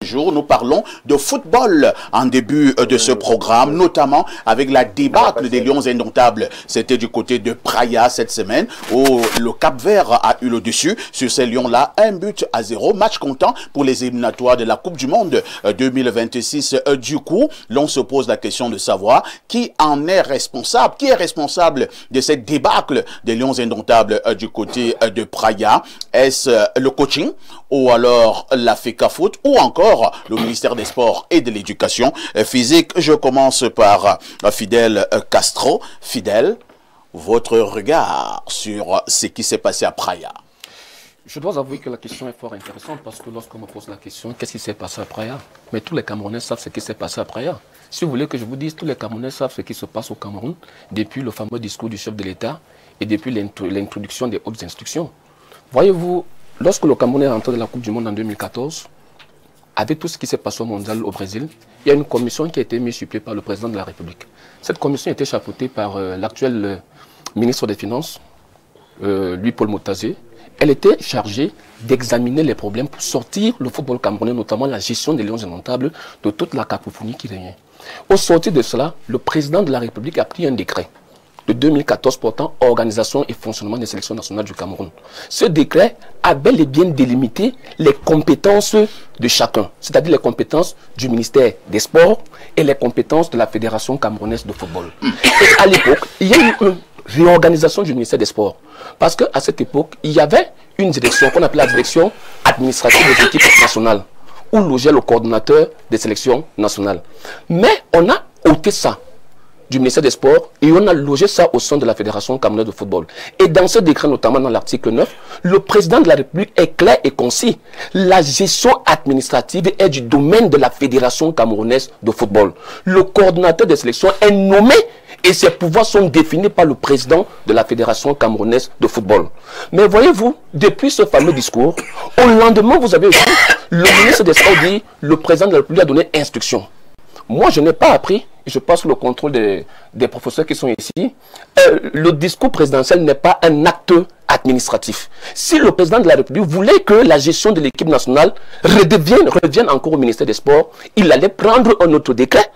Jour, nous parlons de football en début de ce programme, notamment avec la débâcle des Lions indomptables. C'était du côté de Praia cette semaine où le Cap-Vert a eu le dessus sur ces Lions-là. 1-0, match comptant pour les éliminatoires de la Coupe du Monde 2026. Du coup, l'on se pose la question de savoir qui en est responsable. Qui est responsable de cette débâcle des Lions indomptables du côté de Praia? Est-ce le coaching ou alors la FECAFOOT ou encore le ministère des Sports et de l'Éducation physique? Je commence par Fidel Castro. Fidel, votre regard sur ce qui s'est passé à Praia? Je dois avouer que la question est fort intéressante parce que lorsqu'on me pose la question, qu'est-ce qui s'est passé à Praia? Mais tous les Camerounais savent ce qui s'est passé à Praia. Si vous voulez que je vous dise, tous les Camerounais savent ce qui se passe au Cameroun depuis le fameux discours du chef de l'État et depuis l'introduction des hautes instructions. Voyez-vous, lorsque le Cameroun est rentré dans la Coupe du Monde en 2014, avec tout ce qui s'est passé au mondial au Brésil, il y a une commission qui a été mise sur pied par le président de la République. Cette commission était chapeautée par l'actuel ministre des Finances, Louis-Paul Motazé. Elle était chargée d'examiner les problèmes pour sortir le football camerounais, notamment la gestion des Lions indomptables, de toute la cacophonie qui régnait. Au sortir de cela, le président de la République a pris un décret de 2014 portant organisation et fonctionnement des sélections nationales du Cameroun. Ce décret a bel et bien délimité les compétences de chacun, c'est-à-dire les compétences du ministère des Sports et les compétences de la Fédération camerounaise de football. Et à l'époque, il y a eu une réorganisation du ministère des Sports. Parce qu'à cette époque, il y avait une direction qu'on appelait la direction administrative des équipes nationales, où logeait le coordonnateur des sélections nationales. Mais on a ôté ça du ministère des Sports et on a logé ça au sein de la Fédération camerounaise de football. Et dans ce décret, notamment dans l'article 9, le président de la République est clair et concis. La gestion administrative est du domaine de la Fédération camerounaise de football. Le coordonnateur des sélections est nommé et ses pouvoirs sont définis par le président de la Fédération camerounaise de football. Mais voyez-vous, depuis ce fameux discours, au lendemain, vous avez vu, le ministre des Sports dit, le président de la République a donné instruction. Moi, je n'ai pas appris, je passe sous le contrôle des professeurs qui sont ici, le discours présidentiel n'est pas un acte administratif. Si le président de la République voulait que la gestion de l'équipe nationale revienne encore au ministère des Sports, il allait prendre un autre décret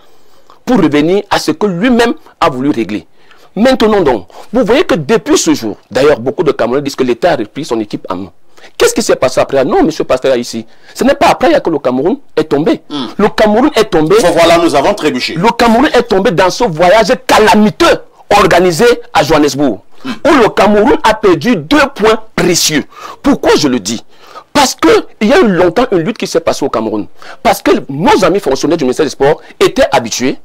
pour revenir à ce que lui-même a voulu régler. Maintenant donc, vous voyez que depuis ce jour, d'ailleurs beaucoup de Camerounais disent que l'État a repris son équipe en main. Qu'est-ce qui s'est passé après? Non, monsieur Pasteur, ici. Ce n'est pas après que le Cameroun est tombé. Le Cameroun est tombé. Voilà, nous avons trébuché. Le Cameroun est tombé dans ce voyage calamiteux organisé à Johannesburg, où le Cameroun a perdu 2 points précieux. Pourquoi je le dis? Parce qu'il y a eu longtemps une lutte qui s'est passée au Cameroun. Parce que nos amis fonctionnaires du ministère des Sports étaient habitués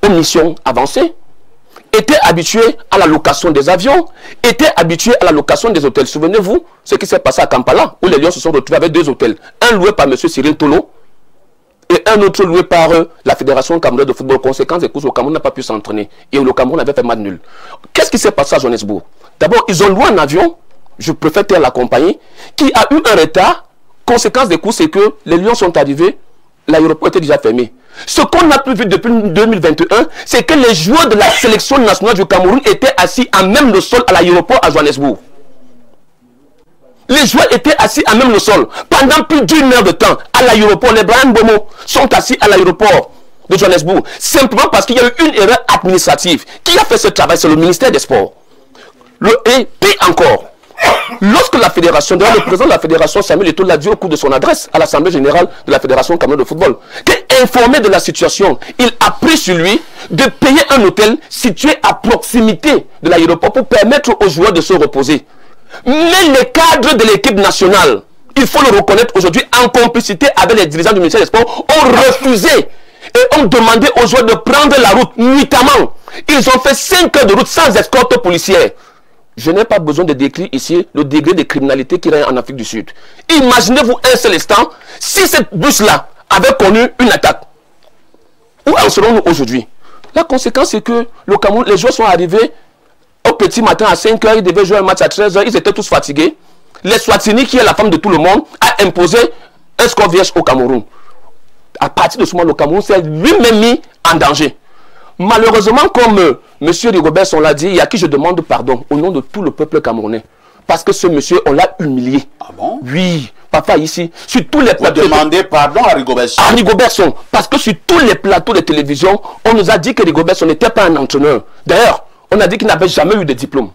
aux missions avancées, étaient habitués à la location des avions, étaient habitués à la location des hôtels. Souvenez-vous ce qui s'est passé à Kampala, où les Lions se sont retrouvés avec 2 hôtels. Un loué par M. Cyril Tolo et un autre loué par la Fédération camerounaise de football. Conséquence des courses, le Cameroun n'a pas pu s'entraîner. Et le Cameroun avait fait match nul. Qu'est-ce qui s'est passé à Johannesburg? D'abord, ils ont loué un avion, je préfère la compagnie, qui a eu un retard. Conséquence des courses, c'est que les Lions sont arrivés, l'aéroport était déjà fermé. Ce qu'on a pu vu depuis 2021, c'est que les joueurs de la sélection nationale du Cameroun étaient assis à même le sol à l'aéroport à Johannesburg. Les joueurs étaient assis à même le sol pendant plus d'1 heure de temps à l'aéroport. Les Brian Bomo sont assis à l'aéroport de Johannesburg simplement parce qu'il y a eu une erreur administrative. Qui a fait ce travail? C'est le ministère des Sports. Et puis encore, lorsque la fédération, le président de la fédération, Samuel Eto'o, l'a dit au cours de son adresse à l'Assemblée générale de la Fédération camerounaise de football, informé de la situation, il a pris sur lui de payer un hôtel situé à proximité de l'aéroport pour permettre aux joueurs de se reposer. Mais les cadres de l'équipe nationale, il faut le reconnaître aujourd'hui, en complicité avec les dirigeants du ministère des Sports, ont refusé et ont demandé aux joueurs de prendre la route nuitamment. Ils ont fait 5 heures de route sans escorte policière. Je n'ai pas besoin de décrire ici le degré de criminalité qui règne en Afrique du Sud. Imaginez-vous un seul instant, si cette bus-là avait connu une attaque. Où en serons-nous aujourd'hui? La conséquence, c'est que le Cameroun, les joueurs sont arrivés au petit matin à 5 h, ils devaient jouer un match à 13 h, ils étaient tous fatigués. L'Eswatini, qui est la femme de tout le monde, a imposé un score vierge au Cameroun. À partir de ce moment, le Cameroun s'est lui-même mis en danger. Malheureusement, comme M. Rigobert l'a dit, il y a qui je demande pardon au nom de tout le peuple camerounais. Parce que ce monsieur, on l'a humilié. Ah bon? Oui. Fafa ici, sur tous les plateaux. Vous demandez pardon à Rigobert Song. À Rigobert Song, parce que sur tous les plateaux de télévision, on nous a dit que Rigobert Song n'était pas un entraîneur. D'ailleurs, on a dit qu'il n'avait jamais eu de diplôme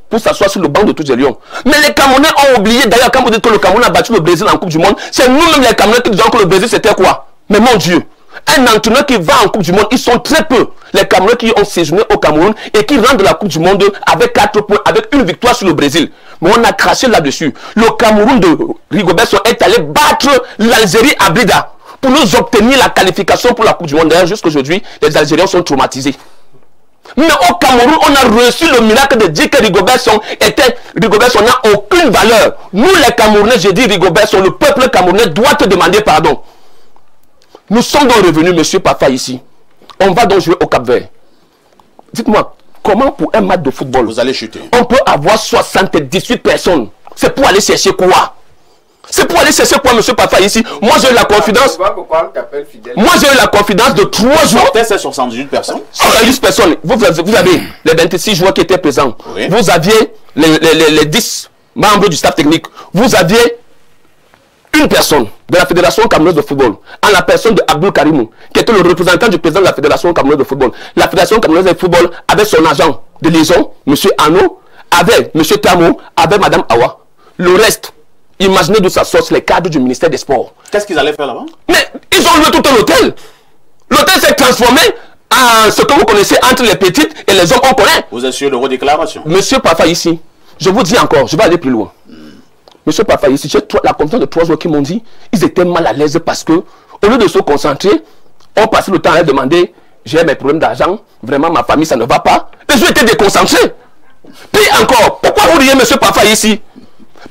pour s'asseoir sur le banc de tous les lions. Mais les Camerounais ont oublié, d'ailleurs, quand vous dites que le Cameroun a battu le Brésil en Coupe du Monde, c'est nous-mêmes les Camerounais qui disons que le Brésil c'était quoi? Mais mon Dieu, un entraîneur qui va en Coupe du Monde, ils sont très peu. Les Camerounais qui ont séjourné au Cameroun et qui rentrent de la Coupe du Monde avec 4 points, avec une victoire sur le Brésil. Mais on a craché là-dessus. Le Cameroun de Rigobert Song est allé battre l'Algérie à Blida pour nous obtenir la qualification pour la Coupe du Monde. D'ailleurs, jusqu'à aujourd'hui, les Algériens sont traumatisés. Mais au Cameroun, on a reçu le miracle de dire que Rigobert Song n'a aucune valeur. Nous, les Camerounais, j'ai dit Rigobert Song, le peuple camerounais doit te demander pardon. Nous sommes donc revenus, monsieur Fafa, ici. On va donc jouer au Cap-Vert. Dites-moi, comment pour un match de football, vous allez chuter, on peut avoir 78 personnes? C'est pour aller chercher quoi? C'est pour aller chercher quoi, monsieur Fafa, ici? Moi, j'ai eu la confidence. Moi, j'ai eu la confidence de 3 jours. C'est 78 personnes. 78 personnes. Vous avez les 26 joueurs qui étaient présents. Oui. Vous aviez les 10 membres du staff technique. Vous aviez une personne de la Fédération camerounaise de football, en la personne de Abdul Karimou, qui était le représentant du président de la Fédération camerounaise de football. La Fédération camerounaise de football avait son agent de liaison, M. Ano, avait M. Tamou, avait Mme Awa. Le reste, imaginez d'où ça sort les cadres du ministère des Sports. Qu'est-ce qu'ils allaient faire là-bas? Mais ils ont loué tout un hôtel. L'hôtel s'est transformé en ce que vous connaissez entre les petites et les hommes qu'on connaît. Vous êtes sûr de vos déclarations? Monsieur Fafa ici, je vous dis encore, je vais aller plus loin. Monsieur Fafa ici, j'ai la confiance de 3 joueurs qui m'ont dit ils étaient mal à l'aise parce que au lieu de se concentrer, on passait le temps à leur demander j'ai mes problèmes d'argent, vraiment ma famille ça ne va pas. Les joueurs étaient déconcentrés. Puis encore, pourquoi vous riez monsieur Fafa ici?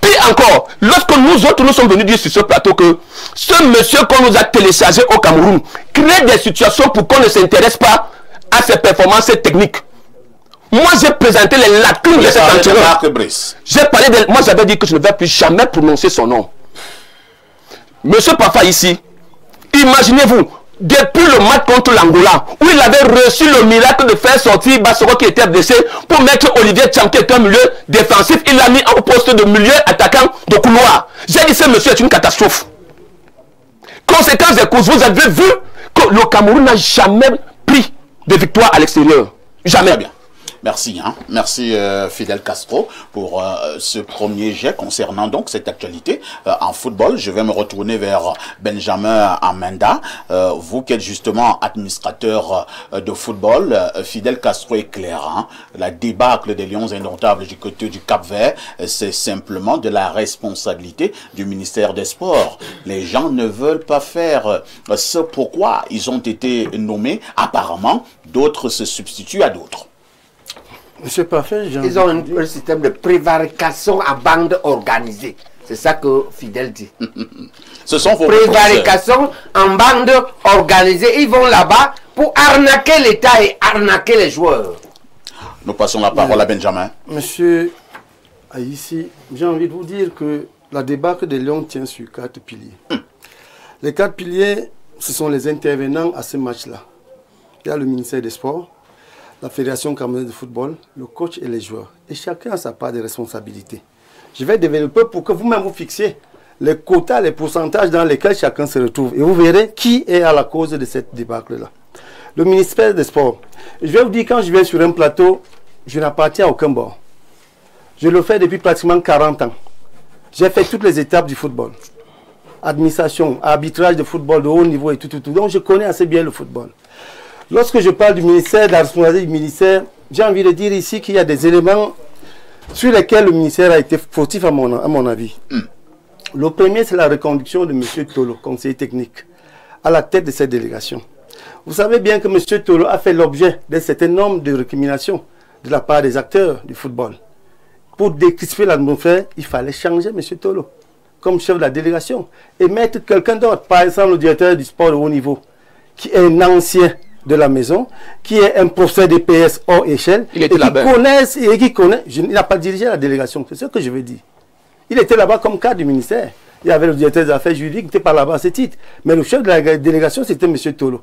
Puis encore, lorsque nous autres nous sommes venus dire sur ce plateau que ce monsieur qu'on nous a téléchargé au Cameroun crée des situations pour qu'on ne s'intéresse pas à ses performances techniques. Moi, j'ai présenté les lacunes de cet entraîneur. J'ai parlé de... Moi, j'avais dit que je ne vais plus jamais prononcer son nom. Monsieur Fafa ici, imaginez-vous, depuis le match contre l'Angola, où il avait reçu le miracle de faire sortir Bassoro qui était blessé pour mettre Olivier Tcham qui était un milieu défensif, il l'a mis au poste de milieu attaquant de couloir. J'ai dit ce monsieur est une catastrophe. Conséquence des causes, vous avez vu que le Cameroun n'a jamais pris de victoire à l'extérieur. Jamais. Très bien. Merci, hein. Merci Fidel Castro pour ce premier jet concernant donc cette actualité en football. Je vais me retourner vers Benjamin Amenda. Vous qui êtes justement administrateur de football, Fidel Castro est clair, hein. La débâcle des Lions indomptables du côté du Cap-Vert, c'est simplement de la responsabilité du ministère des Sports. Les gens ne veulent pas faire ce pourquoi ils ont été nommés. Apparemment, d'autres se substituent à d'autres. Monsieur Parfait, ils ont un système de prévarication à bande organisée. C'est ça que Fidel dit. Ce sont vos prévarication en bande organisée. Ils vont là-bas pour arnaquer l'État et arnaquer les joueurs. Nous passons la parole à Benjamin. Monsieur Aïssi, j'ai envie de vous dire que la débâcle des Lions tient sur 4 piliers. Les 4 piliers, ce sont les intervenants à ce match-là. Il y a le ministère des Sports, la Fédération camerounaise de football, le coach et les joueurs. Et chacun a sa part de responsabilité. Je vais développer pour que vous-même vous fixiez les quotas, les pourcentages dans lesquels chacun se retrouve. Et vous verrez qui est à la cause de cette débâcle-là. Le ministère des Sports. Je vais vous dire, quand je viens sur un plateau, je n'appartiens à aucun bord. Je le fais depuis pratiquement 40 ans. J'ai fait toutes les étapes du football. Administration, arbitrage de football de haut niveau et tout. Donc je connais assez bien le football. Lorsque je parle du ministère, de la responsabilité du ministère, j'ai envie de dire ici qu'il y a des éléments sur lesquels le ministère a été fautif à mon avis. Le premier, c'est la reconduction de M. Tolo, conseiller technique, à la tête de cette délégation. Vous savez bien que M. Tolo a fait l'objet d'un certain nombre de récriminations de la part des acteurs du football. Pour décrisper l'atmosphère, il fallait changer M. Tolo comme chef de la délégation et mettre quelqu'un d'autre, par exemple le directeur du sport de haut niveau, qui est un ancien de la maison, qui est un professeur d'EPS hors échelle, il n'a pas dirigé la délégation, c'est ce que je veux dire. Il était là-bas comme cadre du ministère. Il y avait le directeur des affaires juridiques qui n'était pas là-bas à ce titre. Mais le chef de la délégation, c'était M. Tolo.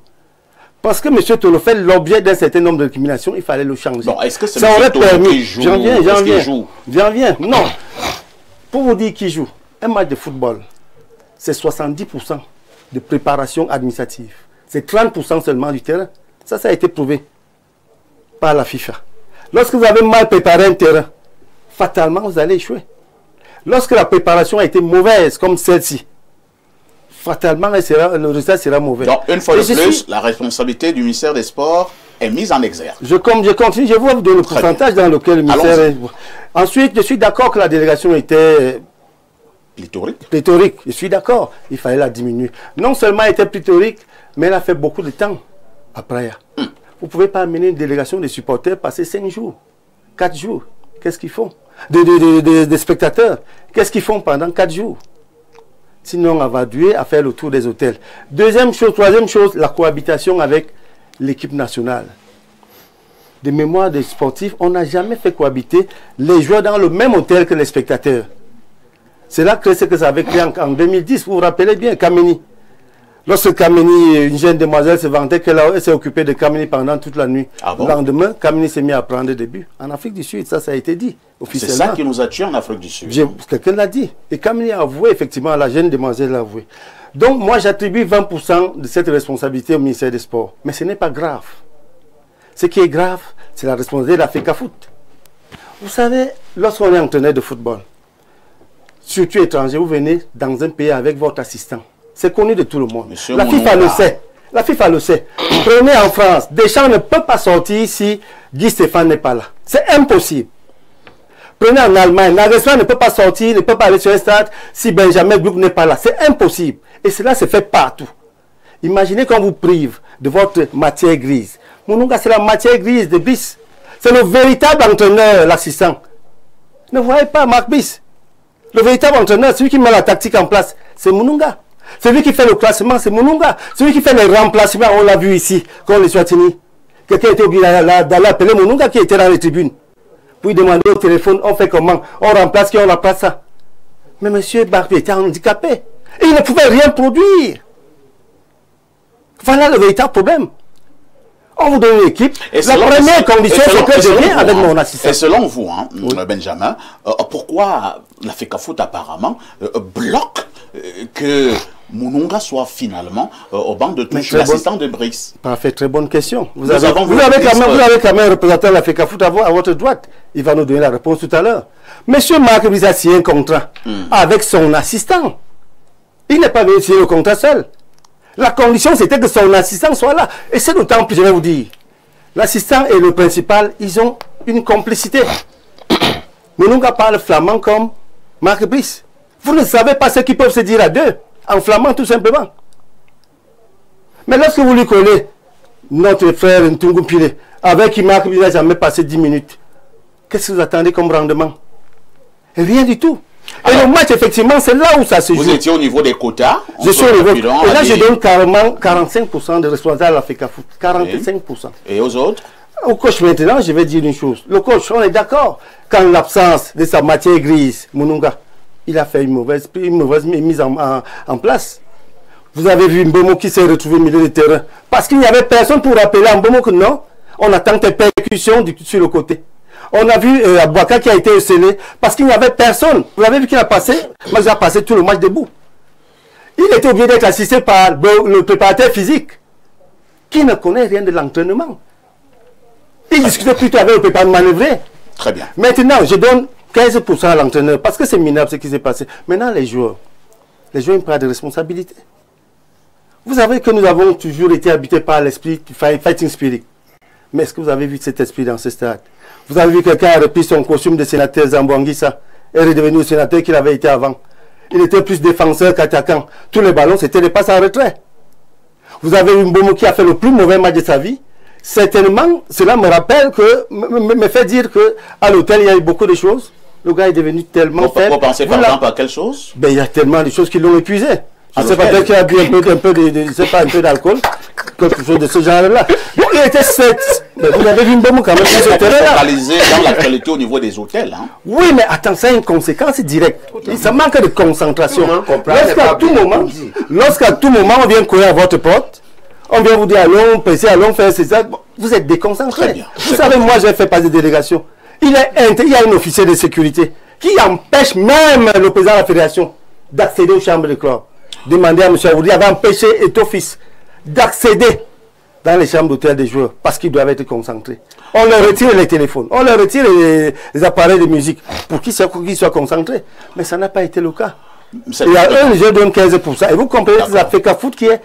Parce que M. Tolo fait l'objet d'un certain nombre de récriminations, il fallait le changer. Bon, est-ce que c'est ça aurait permis. Qui joue? J'en viens. Non. Pour vous dire qui joue, un match de football, c'est 70% de préparation administrative. C'est 30% seulement du terrain. Ça a été prouvé par la FIFA. Lorsque vous avez mal préparé un terrain, fatalement, vous allez échouer. Lorsque la préparation a été mauvaise, comme celle-ci, fatalement, le résultat sera mauvais. Donc, une fois de plus, la responsabilité du ministère des Sports est mise en exergue. Je continue, je vais vous donner le pourcentage dans lequel le ministère est... Ensuite, je suis d'accord que la délégation était... pléthorique. Je suis d'accord, il fallait la diminuer. Non seulement elle était pléthorique, mais elle a fait beaucoup de temps à Praia. Vous ne pouvez pas amener une délégation de supporters passer 5 jours, 4 jours. Qu'est-ce qu'ils font? Des spectateurs, qu'est-ce qu'ils font pendant 4 jours? Sinon, on va duer à faire le tour des hôtels. Deuxième chose, troisième chose, la cohabitation avec l'équipe nationale. De mémoire des sportifs, on n'a jamais fait cohabiter les joueurs dans le même hôtel que les spectateurs. C'est là que ça avait créé en 2010, vous vous rappelez bien, Kameni. Lorsque Kameni, une jeune demoiselle se vantait qu'elle s'est occupée de Kameni pendant toute la nuit. Ah bon? Le lendemain, Kameni s'est mis à prendre des buts. En Afrique du Sud, ça a été dit officiellement. C'est ça qui nous a tués en Afrique du Sud. Quelqu'un l'a dit. Et Kameni a avoué, effectivement, la jeune demoiselle l'a avoué. Donc, moi, j'attribue 20% de cette responsabilité au ministère des Sports. Mais ce n'est pas grave. Ce qui est grave, c'est la responsabilité de la FECAFOOT. Vous savez, lorsqu'on est entraîneur de football, surtout étranger, vous venez dans un pays avec votre assistant. C'est connu de tout le monde. Monsieur La FIFA le sait. La FIFA le sait. Prenez en France, Deschamps ne peut pas sortir si Guy Stéphane n'est pas là. C'est impossible. Prenez en Allemagne, Nagelsmann ne peut pas sortir, ne peut pas aller sur un stade si Benjamin Gluck n'est pas là. C'est impossible. Et cela se fait partout. Imaginez qu'on vous prive de votre matière grise. Mounouga, c'est la matière grise de Bis. C'est le véritable entraîneur, l'assistant. Ne voyez pas Marc Bis. Le véritable entraîneur, celui qui met la tactique en place, c'est Mounouga. Celui qui fait le classement, c'est Mounouga. Celui qui fait les remplacements, on l'a vu ici, comme les Swatini. Quelqu'un était obligé d'aller appeler Mounouga qui était dans les tribunes. Puis demander au téléphone, on fait comment? On remplace qui, on remplace ça. Mais M. Barbier était handicapé. Et il ne pouvait rien produire. Voilà le véritable problème. On vous donne une équipe. La première condition, c'est que je viens avec mon assistant. Et selon vous, hein, Benjamin, pourquoi la FECAFOOT apparemment bloque que Mounouga soit finalement au banc de touche, l'assistant de Brice? Parfait, très bonne question. Vous avez quand même un représentant de la FECAFOOT à votre droite. Il va nous donner la réponse tout à l'heure. Monsieur Marc Brice a signé un contrat avec son assistant. Il n'est pas venu signer le contrat seul. La condition, c'était que son assistant soit là. Et c'est d'autant plus, je vais vous dire, l'assistant et le principal, ils ont une complicité. Mounouga parle flamand comme Marc Brice. Vous ne savez pas ce qu'ils peuvent se dire à deux, en flamand tout simplement. Mais lorsque vous lui collez notre frère Ntungu Pile, avec qui Marc Brice n'a jamais passé 10 minutes, qu'est-ce que vous attendez comme rendement? Rien du tout. Et le match, effectivement, c'est là où ça se joue. Vous étiez au niveau des quotas. Je suis au niveau. Et là, je donne carrément 45% de responsabilité à la FECAFOOT. 45%. Et aux autres? Au coach, maintenant, je vais dire une chose. Le coach, on est d'accord. Quand l'absence de sa matière grise, Mounouga, il a fait une mauvaise mise en place. Vous avez vu Mbomo qui s'est retrouvé au milieu de terrain. Parce qu'il n'y avait personne pour rappeler à Mbomo que non, on attend tes percussions sur le côté. On a vu Abouaka qui a été scellé parce qu'il n'y avait personne. Vous avez vu qu'il a passé, moi j'ai passé tout le match debout. Il était obligé d'être assisté par le préparateur physique qui ne connaît rien de l'entraînement. Il discutait plutôt avec le préparateur manœuvré. Très bien. Maintenant, je donne 15% à l'entraîneur parce que c'est minable ce qui s'est passé. Maintenant, les joueurs ils prennent des responsabilités. Vous savez que nous avons toujours été habités par l'esprit du fighting spirit. Mais est-ce que vous avez vu cet esprit dans ce stade? Vous avez vu quelqu'un a repris son costume de sénateur Zambouanguissa et est redevenu le sénateur qu'il avait été avant. Il était plus défenseur qu'attaquant. Tous les ballons, c'était des passes en retrait. Vous avez eu Mbomo qui a fait le plus mauvais match de sa vie. Certainement, cela me rappelle que, me fait dire qu'à l'hôtel, il y a eu beaucoup de choses. Le gars est devenu tellement faible. Vous pensez par exemple à quelle chose? Ben, il y a tellement de choses qui l'ont épuisé. Je ne sais pas, peut-être qu'il a bu un peu d'alcool, quelque chose de ce genre-là. Bon, il était 7. Mais vous avez vu Mbomo quand même sur ce terrain-là. Focalisé dans l'actualité au niveau des hôtels. Hein. Oui, mais attends, ça a une conséquence directe. Ça manque de concentration. Lorsqu'à tout moment, on vient courir à votre porte, on vient vous dire allons faire ça, vous êtes déconcentré. Vous savez, moi j'ai fait partie de délégation. Il y a un officier de sécurité qui empêche même le président de la fédération d'accéder aux chambres de club. demandé à M. Aoudi, avait empêché Eto'o-Fils d'accéder dans les chambres d'hôtel des joueurs parce qu'ils doivent être concentrés. On leur retire les téléphones, on leur retire les appareils de musique pour qu'ils soient concentrés. Mais ça n'a pas été le cas. Il y a un jeu donne 15%. Et vous comprenez que c'est la FECAFOOT qui est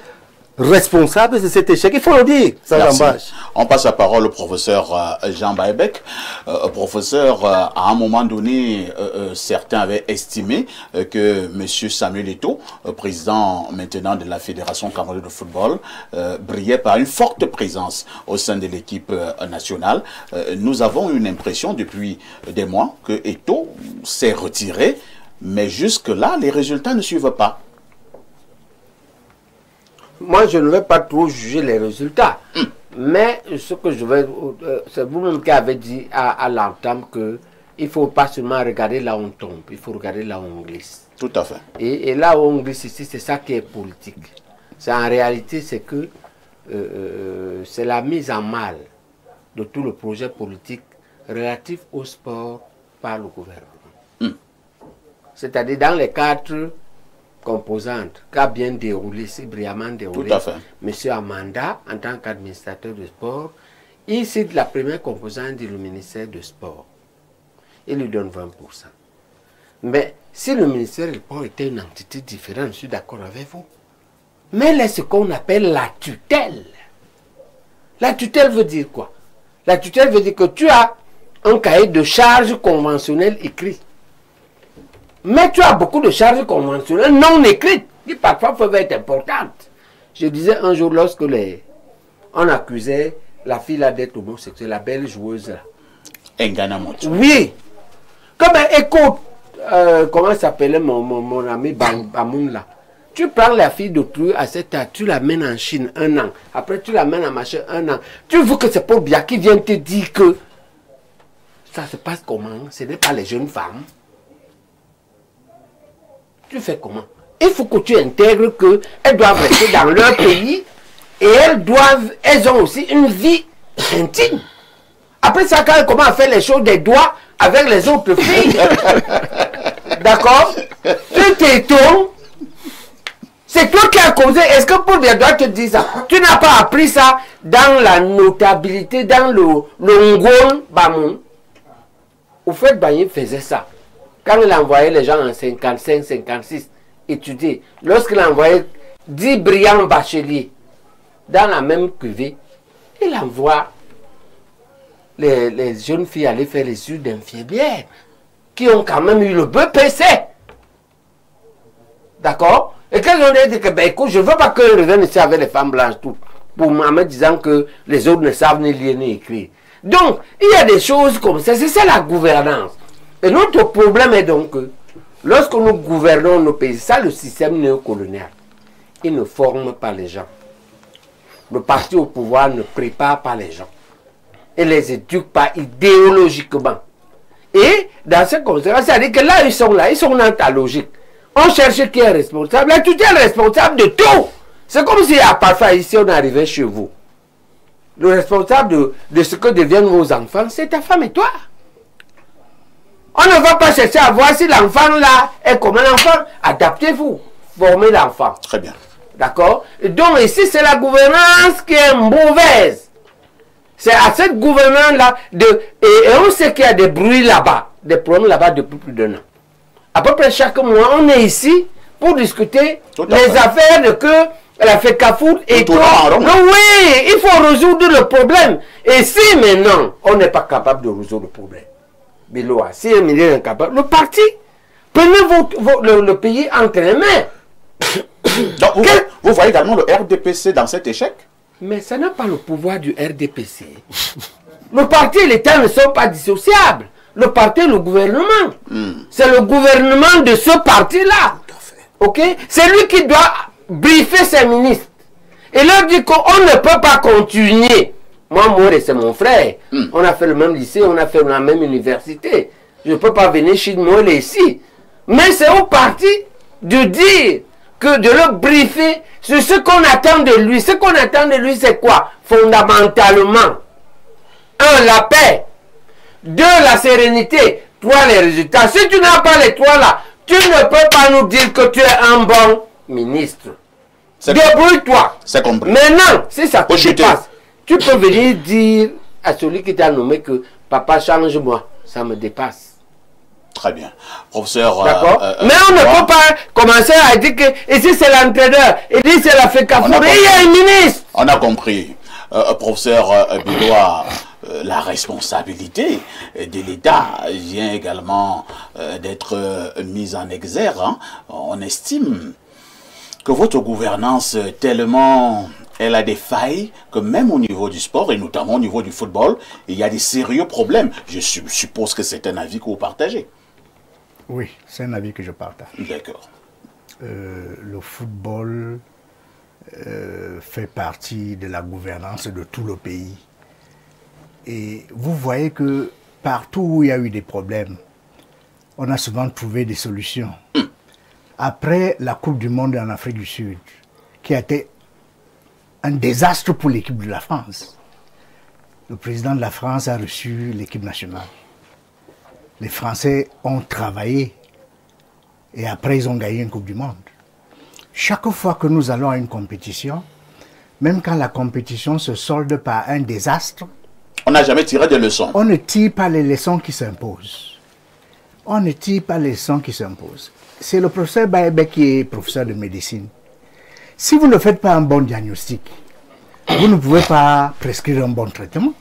responsable de cet échec. Il faut le dire, sans embâche. On passe la parole au professeur Jean Baebek. Professeur, à un moment donné, certains avaient estimé que M. Samuel Eto'o, président maintenant de la Fédération camerounaise de football, brillait par une forte présence au sein de l'équipe nationale. Nous avons une impression depuis des mois que Eto'o s'est retiré, mais jusque-là, les résultats ne suivent pas. Moi, je ne vais pas trop juger les résultats. Mais ce que je vais... c'est vous-même qui avez dit à l'entame qu'il ne faut pas seulement regarder là où on tombe, il faut regarder là où on glisse. Tout à fait. Et là où on glisse ici, c'est ça qui est politique. C'est en réalité, c'est que c'est la mise en mal de tout le projet politique relatif au sport par le gouvernement. C'est-à-dire dans les 4 composantes qu'a bien déroulé, si brillamment déroulé, M. Amanda, en tant qu'administrateur de sport, il cite la première composante du ministère du sport. Il lui donne 20%. Mais si le ministère du sport était une entité différente, je suis d'accord avec vous. Mais là, ce qu'on appelle la tutelle. La tutelle veut dire quoi? La tutelle veut dire que tu as un cahier de charges conventionnel écrit. Mais tu as beaucoup de charges conventionnelles non écrites, qui parfois peuvent être importantes. Je disais un jour, lorsque on accusait la fille là d'être homosexuelle, la belle joueuse là. Nganamoto. Oui. Comme écoute, comment s'appelait mon ami Bamoun là. Tu prends la fille d'autrui à cet âge, tu l'amènes en Chine 1 an. Après tu l'amènes en machin 1 an. Tu vois que c'est Paul Biya qui vient te dire que ça se passe comment? Ce n'est pas les jeunes femmes. Tu fais comment? Il faut que tu intègres qu'elles doivent rester dans leur pays et elles ont aussi une vie intime. Après ça, quand elles commencent à faire les choses des doigts avec les autres filles, d'accord? Tu t'étonnes. C'est toi qui as causé. Est-ce que Paul Biya doit te dire ça? Tu n'as pas appris ça dans la notabilité, dans le Ngol Bamoun. Au fait, Bagné faisait ça. Quand il envoyait les gens en 55, 56 étudier, lorsqu'il envoyait 10 brillants bacheliers dans la même cuvée, il envoie les jeunes filles aller faire les études d'infirmières qui ont quand même eu le BPC. D'accord? Et quand on a dit que, ben écoute, je ne veux pas qu'ils reviennent ici avec les femmes blanches toutes, pour me disant que les autres ne savent ni lire ni écrire. Donc, il y a des choses comme ça, c'est ça la gouvernance. Et notre problème est donc que lorsque nous gouvernons nos pays, ça le système néocolonial, il ne forme pas les gens. Le parti au pouvoir ne prépare pas les gens. Et les éduque pas idéologiquement. Et dans ce contexte, c'est-à-dire que là, ils sont dans ta logique. On cherche qui est responsable. La tutelle est responsable de tout. C'est comme si parfois ici on arrivait chez vous. Le responsable de ce que deviennent vos enfants, c'est ta femme et toi. On ne va pas chercher à voir si l'enfant là est comme un enfant. Adaptez-vous. Formez l'enfant. Très bien. D'accord? Donc ici, c'est la gouvernance qui est mauvaise. C'est à cette gouvernance-là. Et on sait qu'il y a des bruits là-bas. Des problèmes là-bas depuis plus d'1 an. À peu près chaque mois, on est ici pour discuter les affaires de que la FECAFOOT et tout. Oui, il faut résoudre le problème. Et si maintenant, on n'est pas capable de résoudre le problème, Biloa, si un milieu est incapable, le parti, prenez le pays entre les mains. Donc, vous voyez également le RDPC dans cet échec? Mais ça n'a pas le pouvoir du RDPC. Le parti et l'État ne sont pas dissociables. Le parti et le gouvernement. C'est le gouvernement de ce parti-là. Ok? C'est lui qui doit briefer ses ministres. Et leur dire qu'on ne peut pas continuer. Moi, Mauré, c'est mon frère. On a fait le même lycée, on a fait la même université. Je ne peux pas venir chez Mauré ici. Mais c'est au parti de dire que de le briefer sur ce qu'on attend de lui. Ce qu'on attend de lui, c'est quoi? Fondamentalement. 1, la paix. 2, la sérénité. 3, les résultats. Si tu n'as pas les 3 là, tu ne peux pas nous dire que tu es un bon ministre. Débrouille-toi. C'est compris. Maintenant, si ça te Faut chuter. dépasse, tu peux venir dire à celui qui t'a nommé que papa, change-moi. Ça me dépasse. Très bien. Professeur... D'accord. Mais on ne peut pas commencer à dire que ici c'est l'entraîneur, ici c'est la FECAFOUR, et il y a un ministre. On a compris. Professeur Bilois, la responsabilité de l'État vient également d'être mise en exergue. Hein. On estime que votre gouvernance, tellement elle a des failles, que même au niveau du sport, et notamment au niveau du football, il y a des sérieux problèmes. Je suppose que c'est un avis que vous partagez. Oui, c'est un avis que je partage. D'accord. Le football fait partie de la gouvernance de tout le pays. Et vous voyez que partout où il y a eu des problèmes, on a souvent trouvé des solutions. Après la Coupe du Monde en Afrique du Sud, qui a été un désastre pour l'équipe de la France, le président de la France a reçu l'équipe nationale. Les Français ont travaillé et après ils ont gagné une Coupe du Monde. Chaque fois que nous allons à une compétition, même quand la compétition se solde par un désastre, on n'a jamais tiré de leçons. On ne tire pas les leçons qui s'imposent. On ne tire pas les leçons qui s'imposent. C'est le professeur Baébé qui est professeur de médecine. Si vous ne faites pas un bon diagnostic, vous ne pouvez pas prescrire un bon traitement.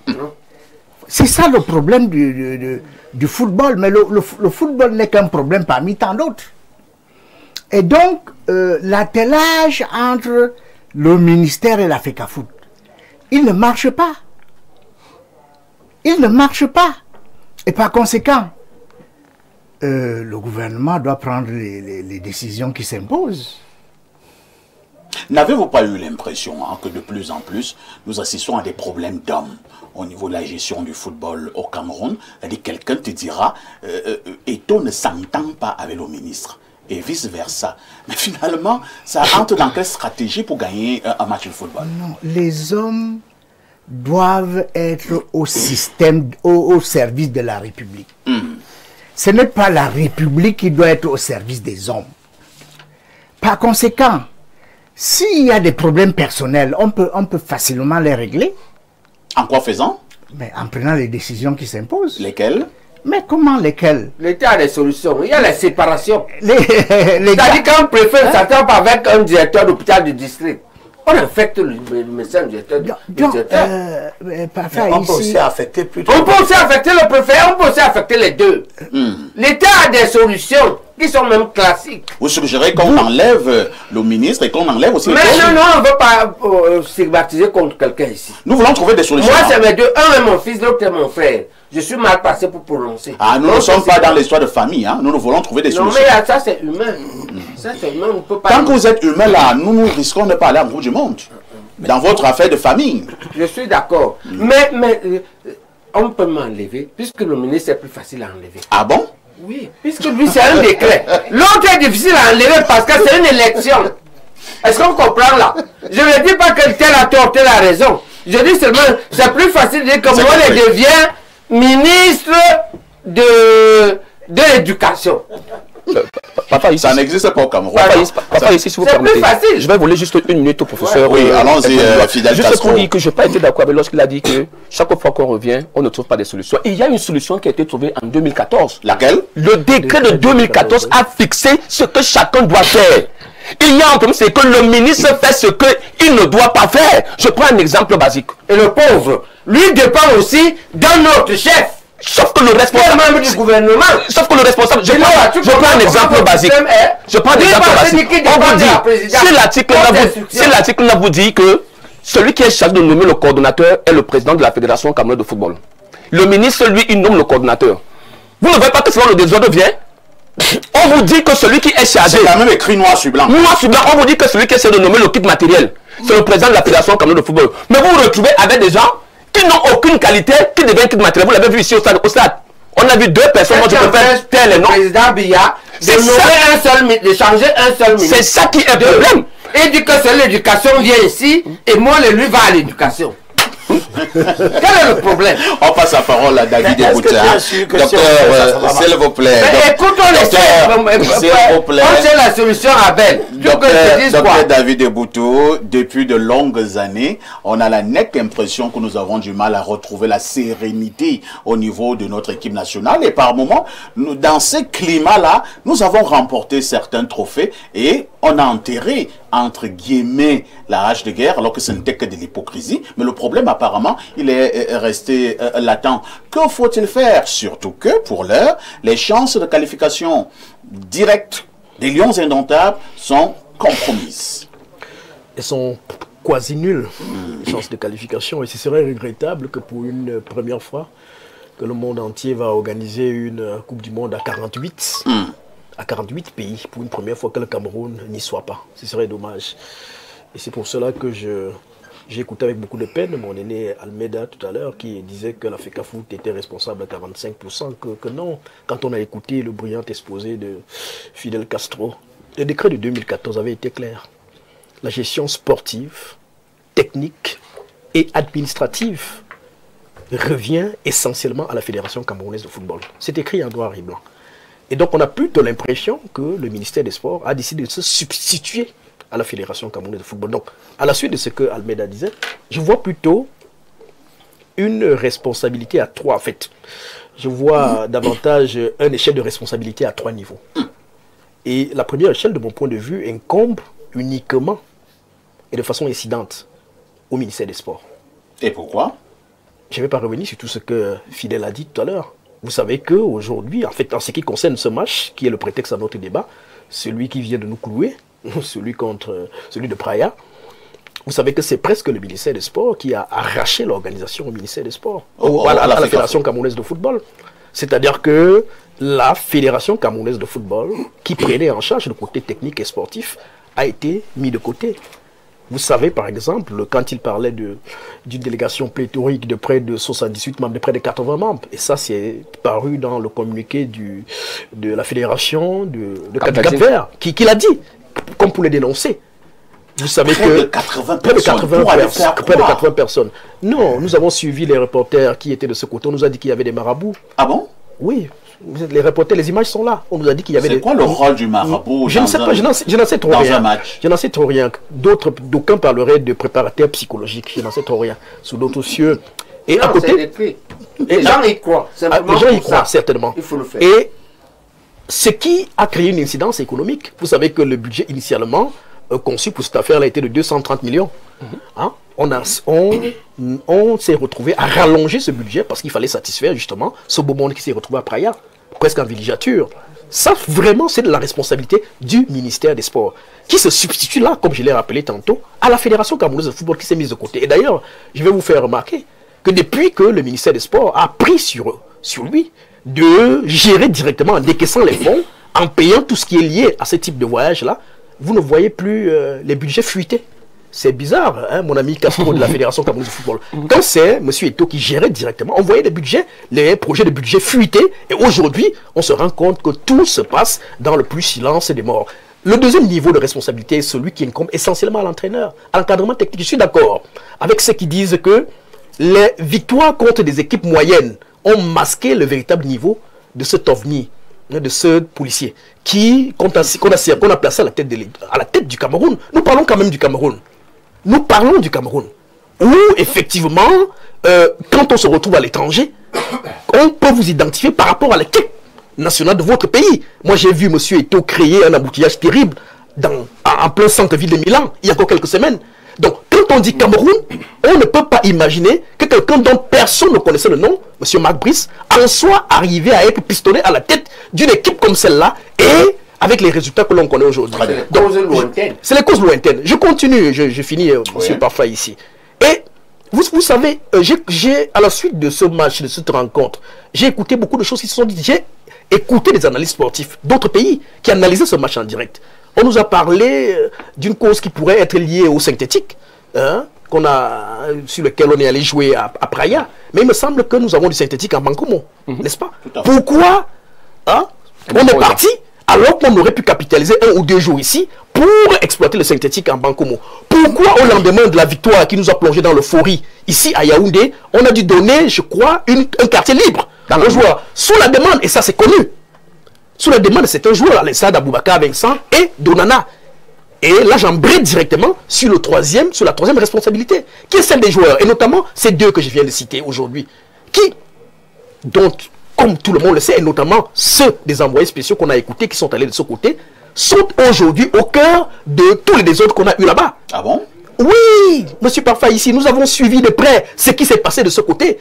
C'est ça le problème du football. Mais le football n'est qu'un problème parmi tant d'autres. Et donc, l'attelage entre le ministère et la FECAFOOT, il ne marche pas. Il ne marche pas. Et par conséquent, le gouvernement doit prendre les décisions qui s'imposent. N'avez-vous pas eu l'impression que de plus en plus, nous assistons à des problèmes d'hommes au niveau de la gestion du football au Cameroun? C'est-à-dire quelqu'un te dira, Eto'o ne s'entend pas avec le ministre, et vice-versa. Mais finalement, ça entre dans quelle stratégie pour gagner un match de football? Non, les hommes doivent être au système, au service de la République. Ce n'est pas la République qui doit être au service des hommes. Par conséquent, s'il y a des problèmes personnels, on peut facilement les régler. En quoi faisant? Mais en prenant les décisions qui s'imposent. Lesquelles? Mais comment lesquelles? L'État a des solutions. Il y a la séparation. C'est-à-dire quand on préfère s'attendre avec un directeur d'hôpital du district, on affecte le médecin directeur du district. On peut aussi affecter plutôt. On peut aussi affecter le préfet, on peut aussi affecter les deux. L'État a des solutions qui sont même classiques. Vous suggérez qu'on enlève le ministre et qu'on enlève aussi... Mais non, on ne veut pas stigmatiser contre quelqu'un ici. Nous voulons trouver des solutions. Moi, c'est mes deux. Un est mon fils, l'autre est mon frère. Je suis mal passé pour prononcer. Ah, nous ne sommes pas dans l'histoire de famille. Hein. Nous voulons trouver des solutions. Non, mais ça, c'est humain. Ça, c'est humain. On peut pas... Tant que vous êtes humain là, nous risquons de ne pas aller en bout du monde. Dans votre affaire de famille. Je suis d'accord. Mais on peut m'enlever, puisque le ministre est plus facile à enlever. Ah bon? Oui, puisque lui, c'est un décret. L'autre est difficile à enlever parce que c'est une élection. Est-ce qu'on comprend là? Je ne dis pas que tel a tort, tel a raison. Je dis seulement, c'est plus facile de dire que moi, je deviens ministre de l'éducation. Papa, ici, ça n'existe pas au Cameroun. Papa, ici, si vous permettez, je vais voler juste une minute au professeur. Oui, allons-y, Fidel Juste Castro. pour dire que je n'ai pas été d'accord avec lorsqu'il a dit que chaque fois qu'on revient, on ne trouve pas de solution. Il y a une solution qui a été trouvée en 2014. Laquelle? Le décret de 2014 a fixé ce que chacun doit faire. Il y a un problème, c'est que le ministre fait ce qu'il ne doit pas faire. Je prends un exemple basique. Et le pauvre, lui dépend aussi d'un autre chef. Sauf que le responsable du gouvernement. Sauf que le responsable. Je prends un exemple basique. Je prends un exemple basique. On vous dit, si l'article là vous dit que celui qui est chargé de nommer le coordonnateur est le président de la Fédération camerounaise de football. Le ministre, lui, il nomme le coordonnateur. Vous ne voyez pas que souvent le désordre vient? On vous dit que celui qui est chargé. C'est quand même écrit noir sur blanc. Noir sur blanc, on vous dit que celui qui est chargé de nommer le kit matériel, c'est le président de la Fédération camerounaise de football. Mais vous vous retrouvez avec des gens qui n'ont aucune qualité, qui deviennent kit matériel. Vous l'avez vu ici au stade. On a vu deux personnes, moi je préfère tel et non. Le président Biya, de changer un seul ministre. C'est ça qui est le problème. Il dit que c'est l'éducation vient ici et moi le lui va à l'éducation. Quel est le problème? On passe la parole à David Ebouta. Docteur, s'il vous plaît. Écoutons les c'est la solution à Ben. Docteur David Ebouta, depuis de longues années, on a la nette impression que nous avons du mal à retrouver la sérénité au niveau de notre équipe nationale. Et par moments, dans ce climat-là, nous avons remporté certains trophées et on a enterré, entre guillemets, la hache de guerre, alors que ce n'était que de l'hypocrisie. Mais le problème, apparemment, il est resté latent. Que faut-il faire? Surtout que, pour l'heure, les chances de qualification directe des Lions indomptables sont compromises. Elles sont quasi nulles, les chances de qualification. Et ce serait regrettable que pour une première fois, que le monde entier va organiser une Coupe du Monde à 48. À 48 pays, pour une première fois que le Cameroun n'y soit pas. Ce serait dommage. Et c'est pour cela que j'ai écouté avec beaucoup de peine mon aîné Almeida tout à l'heure qui disait que la FECAFOOT était responsable à 45%, que non. Quand on a écouté le brillant exposé de Fidel Castro, le décret de 2014 avait été clair. La gestion sportive, technique et administrative revient essentiellement à la Fédération camerounaise de football. C'est écrit en noir et blanc. Et donc on a plutôt l'impression que le ministère des Sports a décidé de se substituer à la Fédération camerounaise de football. Donc, à la suite de ce que Almeida disait, je vois plutôt une responsabilité à trois. En fait, je vois davantage un échelle de responsabilité à trois niveaux. Et la première échelle, de mon point de vue, incombe uniquement et de façon incidente au ministère des Sports. Et pourquoi? Je ne vais pas revenir sur tout ce que Fidel a dit tout à l'heure. Vous savez qu'aujourd'hui, en fait, en ce qui concerne ce match, qui est le prétexte à notre débat, celui qui vient de nous clouer, celui de Praia, vous savez que c'est presque le ministère des Sports qui a arraché l'organisation au ministère des Sports, à la Fédération camerounaise de football. C'est-à-dire que la Fédération camerounaise de football, qui prenait en charge le côté technique et sportif, a été mis de côté. Vous savez, par exemple, quand il parlait d'une délégation pléthorique de près de 78 membres, de près de 80 membres, et ça, c'est paru dans le communiqué de la fédération de Cap-Vert, qui l'a dit, comme pour le dénoncer. Vous savez près de 80 personnes. Non, nous avons suivi les reporters qui étaient de ce côté. On nous a dit qu'il y avait des marabouts. Ah bon? Oui. Les reporters, les images sont là. On nous a dit qu'il y avait des... C'est quoi le rôle du marabout je ne sais pas, je n'en sais trop rien. Je n'en sais trop rien. D'aucuns parleraient de préparateur psychologique. Je n'en sais trop rien. Sous d'autres cieux. Et à côté... Les gens y croient. Les gens y croient, certainement. Il faut le faire. Et ce qui a créé une incidence économique, vous savez que le budget initialement conçu pour cette affaire-là était de 230 millions. Hein? On s'est retrouvé à rallonger ce budget parce qu'il fallait satisfaire justement ce beau monde qui s'est retrouvé à Praia, presque en villégiature. Ça, vraiment, c'est de la responsabilité du ministère des Sports, qui se substitue là, comme je l'ai rappelé tantôt, à la Fédération camerounaise de football qui s'est mise de côté. Et d'ailleurs, je vais vous faire remarquer que depuis que le ministère des Sports a pris sur lui de gérer directement en décaissant les fonds, en payant tout ce qui est lié à ce type de voyage-là, vous ne voyez plus les budgets fuiter. C'est bizarre, hein, mon ami Castro de la Fédération camerounaise de football. Quand c'est M. Eto'o qui gérait directement, on voyait les budgets, les projets de budget fuiter. Et aujourd'hui, on se rend compte que tout se passe dans le plus silence des morts. Le deuxième niveau de responsabilité est celui qui incombe essentiellement à l'entraîneur, à l'encadrement technique. Je suis d'accord avec ceux qui disent que les victoires contre des équipes moyennes ont masqué le véritable niveau de cet ovni, de ce policier, qu'on a placé à la tête du Cameroun. Nous parlons quand même du Cameroun. Nous parlons du Cameroun, où effectivement, quand on se retrouve à l'étranger, on peut vous identifier par rapport à l'équipe nationale de votre pays. Moi, j'ai vu M. Eto'o créer un embouteillage terrible en plein centre-ville de Milan, il y a encore quelques semaines. Donc, quand on dit Cameroun, on ne peut pas imaginer que quelqu'un dont personne ne connaissait le nom, M. Marc Brice, en soit arrivé à être pistonné à la tête d'une équipe comme celle-là et avec les résultats que l'on connaît aujourd'hui. C'est les causes lointaines. Je continue, je finis, M. Parfait, ici. Et vous savez, à la suite de ce match, de cette rencontre, j'ai écouté beaucoup de choses qui se sont dites. J'ai écouté des analystes sportifs d'autres pays qui analysaient ce match en direct. On nous a parlé d'une cause qui pourrait être liée au synthétique, hein, sur lequel on est allé jouer à Praia. Mais il me semble que nous avons du synthétique en Bankomo, n'est-ce pas? Pourquoi hein, on est parti alors qu'on aurait pu capitaliser 1 ou 2 jours ici pour exploiter le synthétique en Bankomo? Pourquoi Pourquoi au lendemain de la victoire qui nous a plongé dans l'euphorie, ici à Yaoundé, on a dû donner, je crois, un quartier libre dans le joueur, sous la demande, et ça c'est connu, sous la demande de certains joueurs, Alessandre d'Aboubacar, Vincent et Donana. Et là, j'embraye directement sur la troisième responsabilité, qui est celle des joueurs, et notamment ces deux que je viens de citer aujourd'hui, qui, dont, comme tout le monde le sait, et notamment ceux des envoyés spéciaux qu'on a écoutés, qui sont allés de ce côté, sont aujourd'hui au cœur de tous les désordres qu'on a eu là-bas. Ah bon? Oui, monsieur Parfa, ici, nous avons suivi de près ce qui s'est passé de ce côté.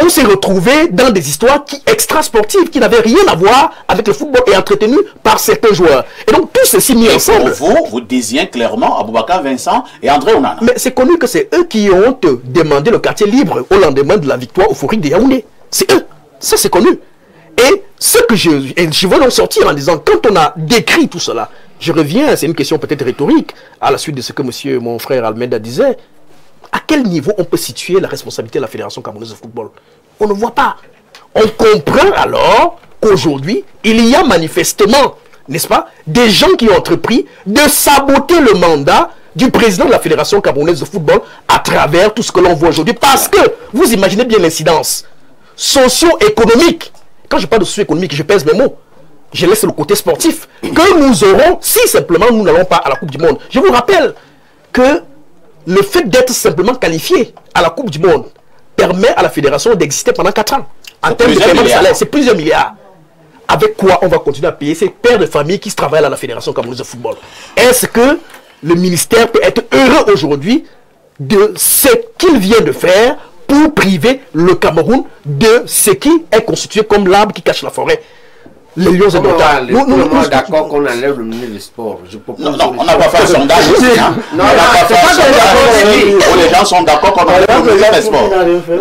On s'est retrouvé dans des histoires extra-sportives qui n'avaient rien à voir avec le football et entretenues par certains joueurs. Et donc, tout ceci mis ensemble... Vous désignez clairement Aboubacar, Vincent et André Onana. Mais c'est connu que c'est eux qui ont demandé le quartier libre au lendemain de la victoire euphorique de Yaoundé. C'est eux. Ça, c'est connu. Et ce que je veux donc sortir en disant, quand on a décrit tout cela, je reviens, c'est une question peut-être rhétorique, à la suite de ce que mon frère Almeida disait, à quel niveau on peut situer la responsabilité de la Fédération camerounaise de football? On ne voit pas. On comprend alors qu'aujourd'hui, il y a manifestement, n'est-ce pas, des gens qui ont entrepris de saboter le mandat du président de la Fédération camerounaise de football à travers tout ce que l'on voit aujourd'hui. Parce que, vous imaginez bien l'incidence socio-économique. Quand je parle de socio-économique, je pèse mes mots. Je laisse le côté sportif que nous aurons si simplement nous n'allons pas à la Coupe du Monde. Je vous rappelle que le fait d'être simplement qualifié à la Coupe du Monde permet à la fédération d'exister pendant 4 ans. En termes de paiement de salaire, c'est plusieurs milliards. Avec quoi on va continuer à payer ces pères de famille qui travaillent à la Fédération camerounaise de football? Est-ce que le ministère peut être heureux aujourd'hui de ce qu'il vient de faire pour priver le Cameroun de ce qui est constitué comme l'arbre qui cache la forêt? Les Lions indomptables. Nous sommes d'accord qu'on enlève le ministre du sport. Non, on n'a pas fait un sondage ici. Hein. On n'a pas fait un sondage ici où les gens sont d'accord qu'on enlève le ministre du sport.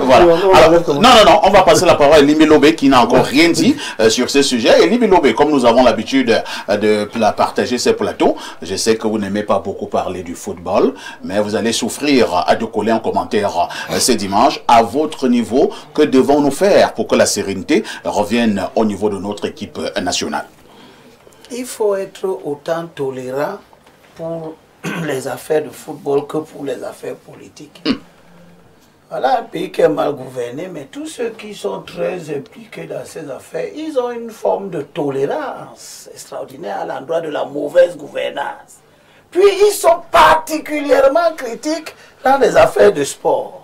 Voilà. Alors, non, on va passer la parole à Limbi Lobé qui n'a encore rien dit sur ce sujet. Et Limbi Lobé, comme nous avons l'habitude de partager ces plateaux, je sais que vous n'aimez pas beaucoup parler du football, mais vous allez souffrir à de coller en commentaire ce dimanche. À votre niveau, que devons-nous faire pour que la sérénité revienne au niveau de notre équipe nationale? Il faut être autant tolérant pour les affaires de football que pour les affaires politiques. Voilà un pays qui est mal gouverné, mais tous ceux qui sont très impliqués dans ces affaires, ils ont une forme de tolérance extraordinaire à l'endroit de la mauvaise gouvernance. Puis ils sont particulièrement critiques dans les affaires de sport.